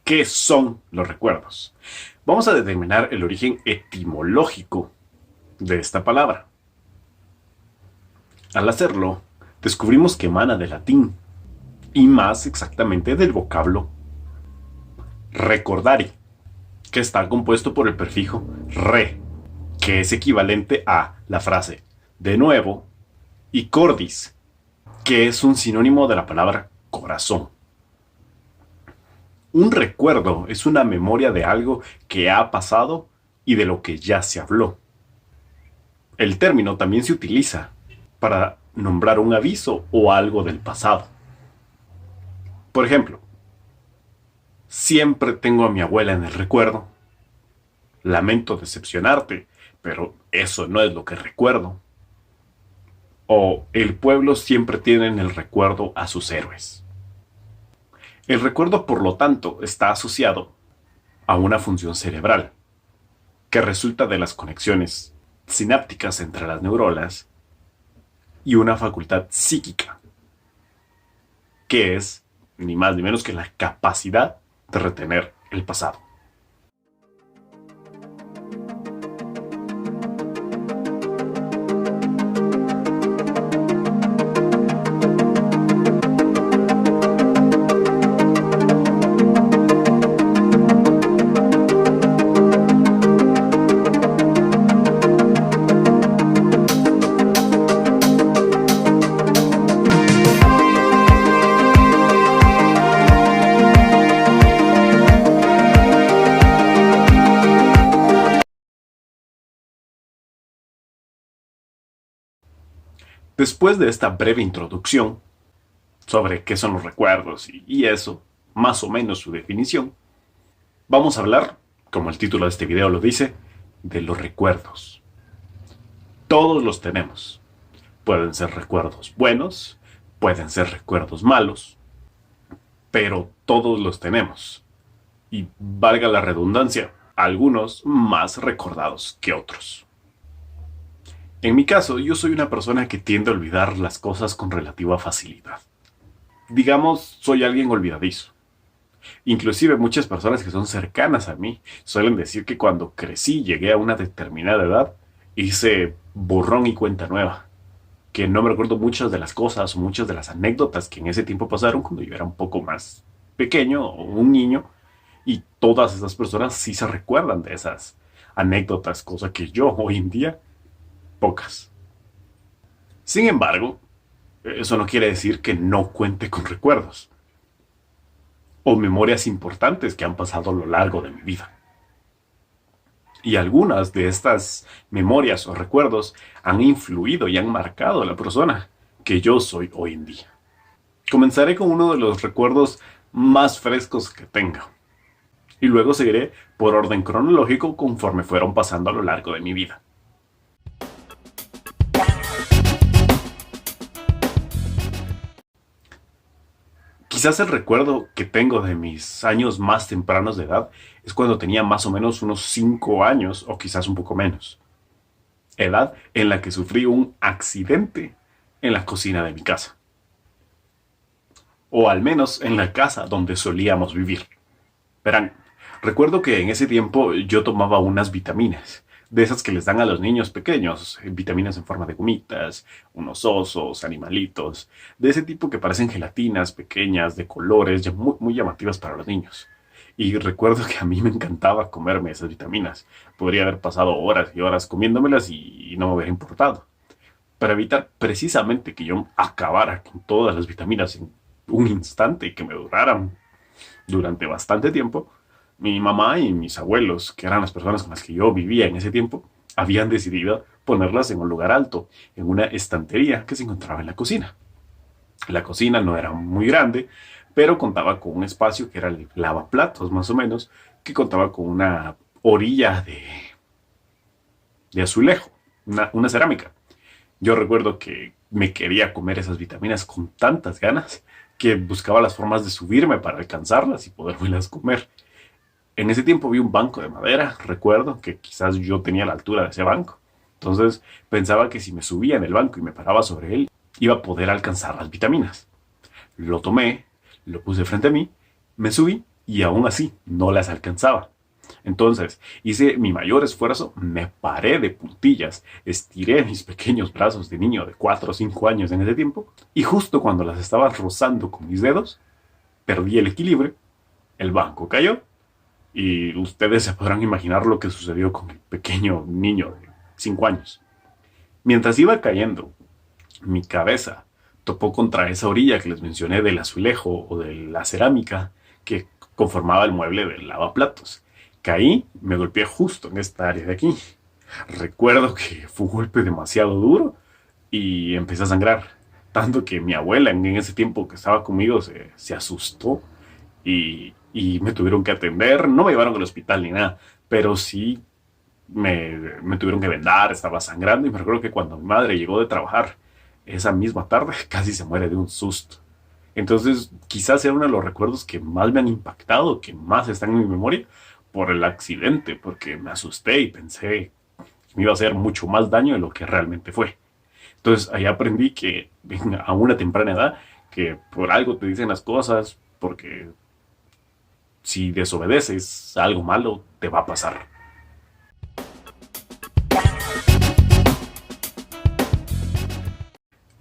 ¿Qué son los recuerdos? Vamos a determinar el origen etimológico de esta palabra. Al hacerlo, descubrimos que emana del latín, y más exactamente del vocablo recordare, que está compuesto por el prefijo re, que es equivalente a la frase de nuevo, y cordis, que es un sinónimo de la palabra corazón. Un recuerdo es una memoria de algo que ha pasado y de lo que ya se habló. El término también se utiliza para nombrar un aviso o algo del pasado. Por ejemplo, siempre tengo a mi abuela en el recuerdo. Lamento decepcionarte, pero eso no es lo que recuerdo. O el pueblo siempre tiene en el recuerdo a sus héroes. El recuerdo, por lo tanto, está asociado a una función cerebral que resulta de las conexiones sinápticas entre las neuronas y una facultad psíquica, que es ni más ni menos que la capacidad de retener el pasado. Después de esta breve introducción sobre qué son los recuerdos y eso, más o menos su definición, vamos a hablar, como el título de este video lo dice, de los recuerdos. Todos los tenemos. Pueden ser recuerdos buenos, pueden ser recuerdos malos, pero todos los tenemos. Y valga la redundancia, algunos más recordados que otros. En mi caso, yo soy una persona que tiende a olvidar las cosas con relativa facilidad. Digamos, soy alguien olvidadizo. Inclusive muchas personas que son cercanas a mí suelen decir que cuando crecí, llegué a una determinada edad, hice borrón y cuenta nueva. Que no me recuerdo muchas de las cosas o muchas de las anécdotas que en ese tiempo pasaron cuando yo era un poco más pequeño o un niño. Y todas esas personas sí se recuerdan de esas anécdotas, cosa que yo hoy en día, pocas. Sin embargo, eso no quiere decir que no cuente con recuerdos o memorias importantes que han pasado a lo largo de mi vida. Y algunas de estas memorias o recuerdos han influido y han marcado a la persona que yo soy hoy en día. Comenzaré con uno de los recuerdos más frescos que tengo. Y luego seguiré por orden cronológico conforme fueron pasando a lo largo de mi vida. Quizás el recuerdo que tengo de mis años más tempranos de edad es cuando tenía más o menos unos 5 años o quizás un poco menos. Edad en la que sufrí un accidente en la cocina de mi casa. O al menos en la casa donde solíamos vivir. Verán, recuerdo que en ese tiempo yo tomaba unas vitaminas, de esas que les dan a los niños pequeños, vitaminas en forma de gomitas, unos osos, animalitos, de ese tipo que parecen gelatinas pequeñas, de colores, ya muy, muy llamativas para los niños. Y recuerdo que a mí me encantaba comerme esas vitaminas. Podría haber pasado horas y horas comiéndomelas y no me hubiera importado. Para evitar precisamente que yo acabara con todas las vitaminas en un instante y que me duraran durante bastante tiempo, mi mamá y mis abuelos, que eran las personas con las que yo vivía en ese tiempo, habían decidido ponerlas en un lugar alto, en una estantería que se encontraba en la cocina. La cocina no era muy grande, pero contaba con un espacio que era el lavaplatos, más o menos, que contaba con una orilla de azulejo, una cerámica. Yo recuerdo que me quería comer esas vitaminas con tantas ganas que buscaba las formas de subirme para alcanzarlas y podérmelas comer. En ese tiempo vi un banco de madera, recuerdo que quizás yo tenía la altura de ese banco. Entonces pensaba que si me subía en el banco y me paraba sobre él, iba a poder alcanzar las vitaminas. Lo tomé, lo puse frente a mí, me subí y aún así no las alcanzaba. Entonces hice mi mayor esfuerzo, me paré de puntillas, estiré mis pequeños brazos de niño de 4 o 5 años en ese tiempo, y justo cuando las estaba rozando con mis dedos, perdí el equilibrio, el banco cayó, y ustedes se podrán imaginar lo que sucedió con el pequeño niño de 5 años. Mientras iba cayendo, mi cabeza topó contra esa orilla que les mencioné del azulejo o de la cerámica que conformaba el mueble del lavaplatos. Caí, me golpeé justo en esta área de aquí. Recuerdo que fue un golpe demasiado duro y empecé a sangrar. Tanto que mi abuela en ese tiempo que estaba conmigo se asustó y me tuvieron que atender. No me llevaron al hospital ni nada, pero sí me tuvieron que vendar, estaba sangrando y me recuerdo que cuando mi madre llegó de trabajar esa misma tarde casi se muere de un susto. Entonces quizás sea uno de los recuerdos que más me han impactado, que más están en mi memoria por el accidente, porque me asusté y pensé que me iba a hacer mucho más daño de lo que realmente fue. Entonces ahí aprendí que a una temprana edad que por algo te dicen las cosas, porque si desobedeces algo malo te va a pasar.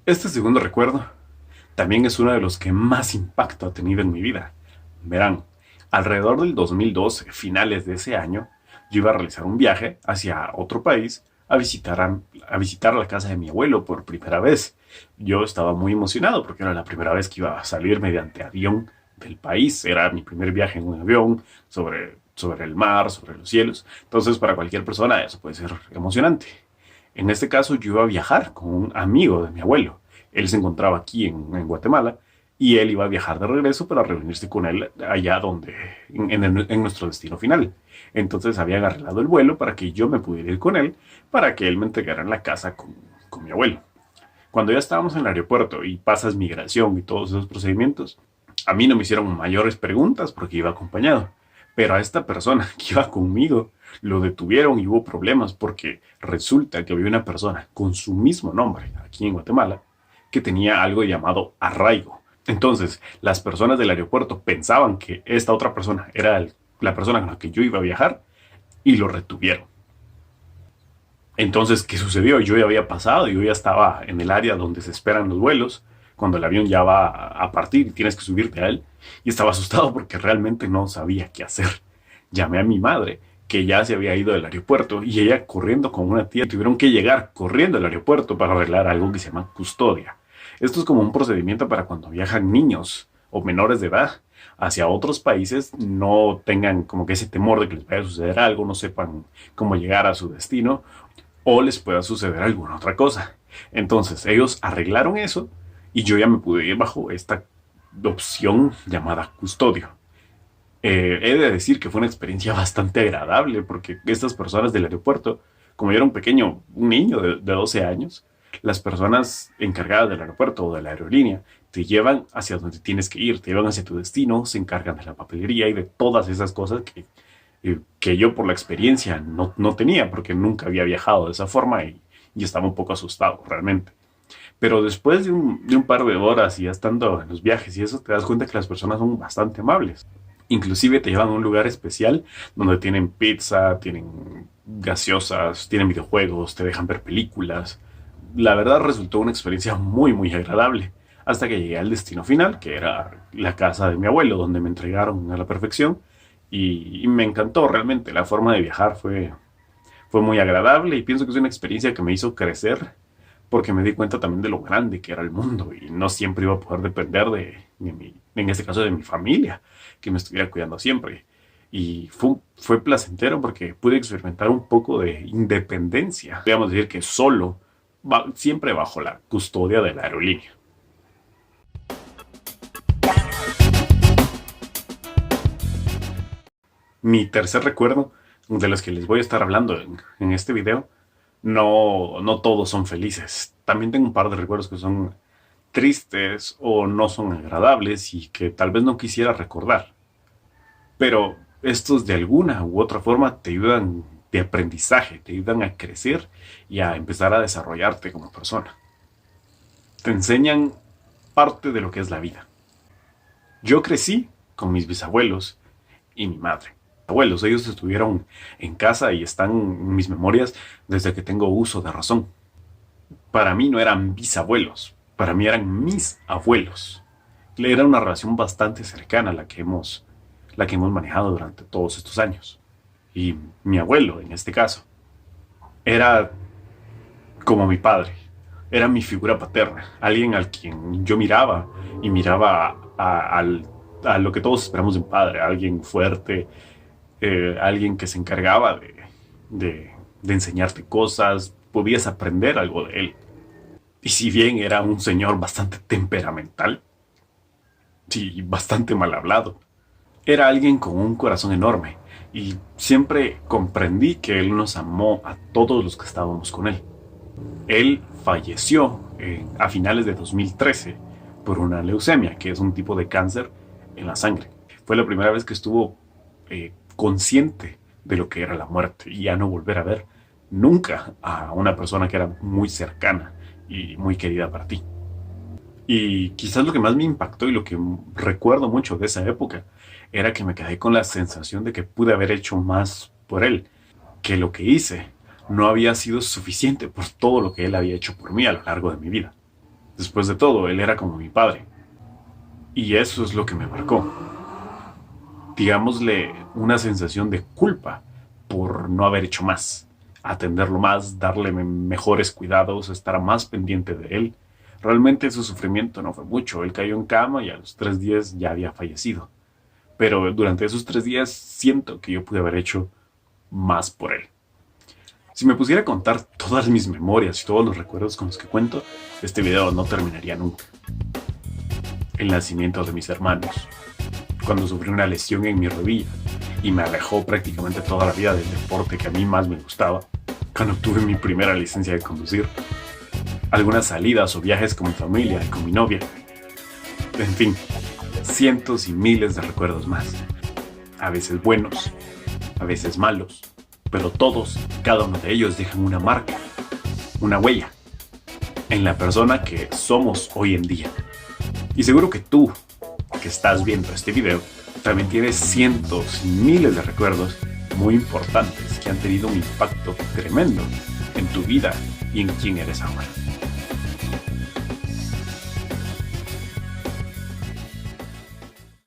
Este segundo recuerdo también es uno de los que más impacto ha tenido en mi vida. Verán, alrededor del 2012, finales de ese año, yo iba a realizar un viaje hacia otro país a visitar la casa de mi abuelo por primera vez. Yo estaba muy emocionado porque era la primera vez que iba a salir mediante avión del país. Era mi primer viaje en un avión sobre el mar, sobre los cielos. Entonces, para cualquier persona eso puede ser emocionante. En este caso, yo iba a viajar con un amigo de mi abuelo. Él se encontraba aquí en Guatemala y él iba a viajar de regreso para reunirse con él allá en nuestro destino final. Entonces habían arreglado el vuelo para que yo me pudiera ir con él, para que él me entregara en la casa con mi abuelo. Cuando ya estábamos en el aeropuerto y pasas migración y todos esos procedimientos, a mí no me hicieron mayores preguntas porque iba acompañado. Pero a esta persona que iba conmigo lo detuvieron y hubo problemas porque resulta que había una persona con su mismo nombre aquí en Guatemala que tenía algo llamado arraigo. Entonces, las personas del aeropuerto pensaban que esta otra persona era la persona con la que yo iba a viajar y lo retuvieron. Entonces, ¿qué sucedió? Yo ya había pasado, yo ya estaba en el área donde se esperan los vuelos, cuando el avión ya va a partir y tienes que subirte a él, y estaba asustado porque realmente no sabía qué hacer. Llamé a mi madre, que ya se había ido del aeropuerto, y ella corriendo con una tía, tuvieron que llegar corriendo al aeropuerto para arreglar algo que se llama custodia. Esto es como un procedimiento para cuando viajan niños o menores de edad hacia otros países, no tengan como que ese temor de que les vaya a suceder algo, no sepan cómo llegar a su destino o les pueda suceder alguna otra cosa. Entonces ellos arreglaron eso y yo ya me pude ir bajo esta opción llamada custodio. He de decir que fue una experiencia bastante agradable porque estas personas del aeropuerto, como yo era un pequeño, un niño de 12 años, las personas encargadas del aeropuerto o de la aerolínea te llevan hacia donde tienes que ir, te llevan hacia tu destino, se encargan de la papelería y de todas esas cosas que yo por la experiencia no tenía porque nunca había viajado de esa forma y estaba un poco asustado realmente. Pero después de un par de horas y ya estando en los viajes y eso, te das cuenta que las personas son bastante amables. Inclusive te llevan a un lugar especial donde tienen pizza, tienen gaseosas, tienen videojuegos, te dejan ver películas. La verdad resultó una experiencia muy agradable. Hasta que llegué al destino final, que era la casa de mi abuelo, donde me entregaron a la perfección. Y me encantó realmente. La forma de viajar fue muy agradable y pienso que es una experiencia que me hizo crecer porque me di cuenta también de lo grande que era el mundo y no siempre iba a poder depender en este caso de mi familia, que me estuviera cuidando siempre. Y fue placentero porque pude experimentar un poco de independencia. Podríamos decir que solo, siempre bajo la custodia de la aerolínea. Mi tercer recuerdo, de los que les voy a estar hablando en este video, no todos son felices. También tengo un par de recuerdos que son tristes o no son agradables y que tal vez no quisiera recordar. Pero estos de alguna u otra forma te ayudan de aprendizaje, te ayudan a crecer y a empezar a desarrollarte como persona. Te enseñan parte de lo que es la vida. Yo crecí con mis bisabuelos y mi madre. Abuelos, ellos estuvieron en casa y están en mis memorias desde que tengo uso de razón. Para mí no eran bisabuelos, para mí eran mis abuelos. Era una relación bastante cercana la que hemos manejado durante todos estos años. Y mi abuelo, en este caso, era como mi padre, era mi figura paterna, alguien al quien yo miraba y miraba a lo que todos esperamos de un padre, alguien fuerte, alguien que se encargaba de enseñarte cosas, podías aprender algo de él. Y si bien era un señor bastante temperamental, sí, bastante mal hablado, era alguien con un corazón enorme y siempre comprendí que él nos amó a todos los que estábamos con él. Él falleció a finales de 2013 por una leucemia, que es un tipo de cáncer en la sangre. Fue la primera vez que estuvo consciente de lo que era la muerte y ya no volver a ver nunca a una persona que era muy cercana y muy querida para ti. Y quizás lo que más me impactó y lo que recuerdo mucho de esa época era que me quedé con la sensación de que pude haber hecho más por él, que lo que hice no había sido suficiente por todo lo que él había hecho por mí a lo largo de mi vida. Después de todo, él era como mi padre. Y eso es lo que me marcó. Digámosle una sensación de culpa por no haber hecho más, atenderlo más, darle mejores cuidados, estar más pendiente de él. Realmente su sufrimiento no fue mucho. Él cayó en cama y a los 3 días ya había fallecido. Pero durante esos 3 días siento que yo pude haber hecho más por él. Si me pusiera a contar todas mis memorias y todos los recuerdos con los que cuento, este video no terminaría nunca. El nacimiento de mis hermanos, cuando sufrí una lesión en mi rodilla y me alejó prácticamente toda la vida del deporte que a mí más me gustaba, cuando obtuve mi primera licencia de conducir, algunas salidas o viajes con mi familia y con mi novia, en fin, cientos y miles de recuerdos más, a veces buenos, a veces malos, pero todos, cada uno de ellos dejan una marca, una huella, en la persona que somos hoy en día. Y seguro que tú, que estás viendo este video, también tienes cientos y miles de recuerdos muy importantes que han tenido un impacto tremendo en tu vida y en quién eres ahora.